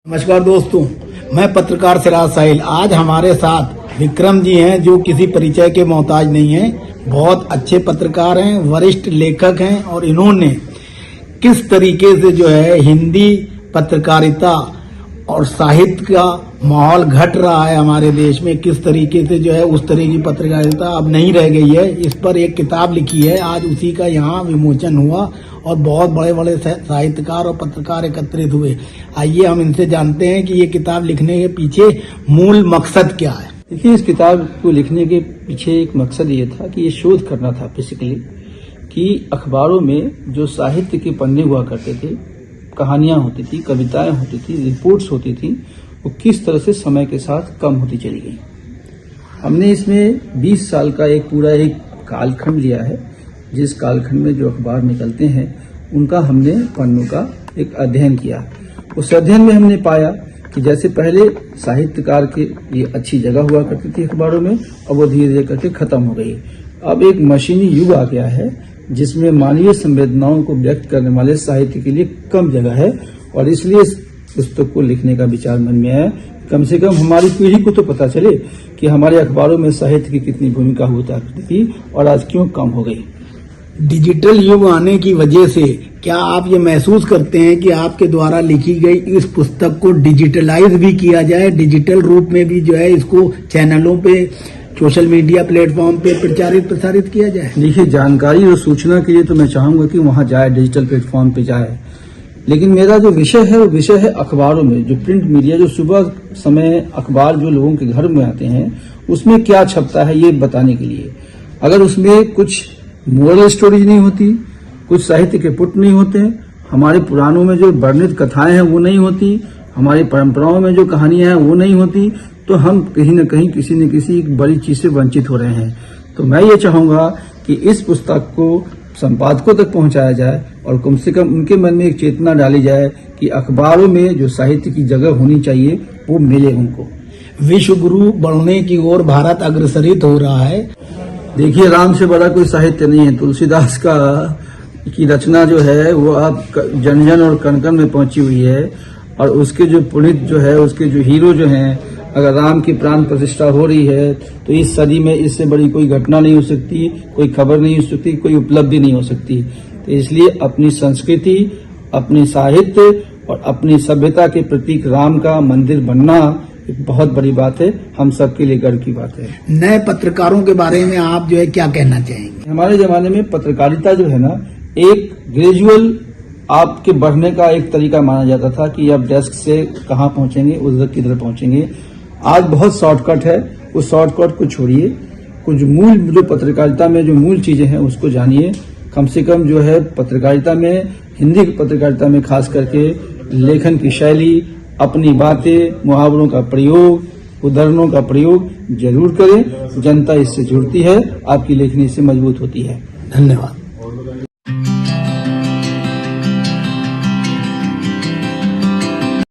नमस्कार दोस्तों, मैं पत्रकार सिराज साहिल। आज हमारे साथ विक्रम जी हैं जो किसी परिचय के मोहताज नहीं हैं। बहुत अच्छे पत्रकार हैं, वरिष्ठ लेखक हैं और इन्होंने किस तरीके से जो है हिंदी पत्रकारिता और साहित्य का माहौल घट रहा है हमारे देश में, किस तरीके से जो है उस तरह की पत्रकारिता अब नहीं रह गई है, इस पर एक किताब लिखी है। आज उसी का यहाँ विमोचन हुआ और बहुत बड़े बड़े साहित्यकार और पत्रकार एकत्रित हुए। आइए हम इनसे जानते हैं कि ये किताब लिखने के पीछे मूल मकसद क्या है। देखिए, इस किताब को लिखने के पीछे एक मकसद ये था कि ये शोध करना था बेसिकली कि अखबारों में जो साहित्य के पन्ने हुआ करते थे, कहानियां होती थी, कविताएं होती थी, रिपोर्ट्स होती थी, वो किस तरह से समय के साथ कम होती चली गई। हमने इसमें 20 साल का एक पूरा एक कालखंड लिया है, जिस कालखंड में जो अखबार निकलते हैं उनका हमने पन्नों का एक अध्ययन किया। उस अध्ययन में हमने पाया कि जैसे पहले साहित्यकार के लिए अच्छी जगह हुआ करती थी अखबारों में, अब वो धीरे धीरे करके खत्म हो गई। अब एक मशीनी युग आ गया है जिसमें मानवीय संवेदनाओं को व्यक्त करने वाले साहित्य के लिए कम जगह है, और इसलिए इस पुस्तक को लिखने का विचार मन में आया। कम से कम हमारी पीढ़ी को तो पता चले कि हमारे अखबारों में साहित्य की कितनी भूमिका हुआ करती थी और आज क्यों कम हो गई। डिजिटल युग आने की वजह से क्या आप ये महसूस करते हैं कि आपके द्वारा लिखी गई इस पुस्तक को डिजिटलाइज भी किया जाए, डिजिटल रूप में भी जो है इसको चैनलों पे, सोशल मीडिया प्लेटफॉर्म पे प्रसारित किया जाए? देखिए, जानकारी और सूचना के लिए तो मैं चाहूंगा कि वहां जाए, डिजिटल प्लेटफॉर्म पे जाए, लेकिन मेरा जो विषय है वो विषय है अखबारों में, जो प्रिंट मीडिया, जो सुबह समय अखबार जो लोगों के घर में आते हैं उसमें क्या छपता है ये बताने के लिए। अगर उसमें कुछ मोरल स्टोरीज नहीं होती, कुछ साहित्य के पुट नहीं होते, हमारे पुराणों में जो वर्णित कथाएं हैं वो नहीं होती, हमारी परंपराओं में जो कहानियां हैं वो नहीं होती, तो हम कहीं न कहीं किसी न किसी बड़ी चीज से वंचित हो रहे हैं। तो मैं ये चाहूंगा कि इस पुस्तक को संपादकों तक पहुंचाया जाए और कम से कम उनके मन में एक चेतना डाली जाए कि अखबारों में जो साहित्य की जगह होनी चाहिए वो मिले उनको। विश्व गुरु बनने की ओर भारत अग्रसरित हो रहा है। देखिए, राम से बड़ा कोई साहित्य नहीं है। तुलसीदास की रचना जो है वो अब जन जन और कण कण में पहुंची हुई है, और उसके जो पुनीत जो है, उसके जो हीरो जो हैं, अगर राम की प्राण प्रतिष्ठा हो रही है तो इस सदी में इससे बड़ी कोई घटना नहीं हो सकती, कोई खबर नहीं हो सकती, कोई उपलब्धि नहीं हो सकती। तो इसलिए अपनी संस्कृति, अपनी साहित्य और अपनी सभ्यता के प्रतीक राम का मंदिर बनना एक बहुत बड़ी बात है, हम सबके लिए गर्व की बात है। नए पत्रकारों के बारे में आप जो है क्या कहना चाहेंगे? हमारे जमाने में पत्रकारिता जो है ना, एक ग्रेजुअल आपके बढ़ने का एक तरीका माना जाता था कि आप डेस्क से कहाँ पहुंचेंगे, उधर किधर पहुंचेंगे। आज बहुत शॉर्टकट है, उस शॉर्टकट को छोड़िए, कुछ मूल जो पत्रकारिता में जो मूल चीजें हैं उसको जानिए। कम से कम जो है पत्रकारिता में, हिंदी पत्रकारिता में खास करके लेखन की शैली, अपनी बातें, मुहावरों का प्रयोग, उदाहरणों का प्रयोग जरूर करें। जनता इससे जुड़ती है, आपकी लेखनी इससे मजबूत होती है। धन्यवाद।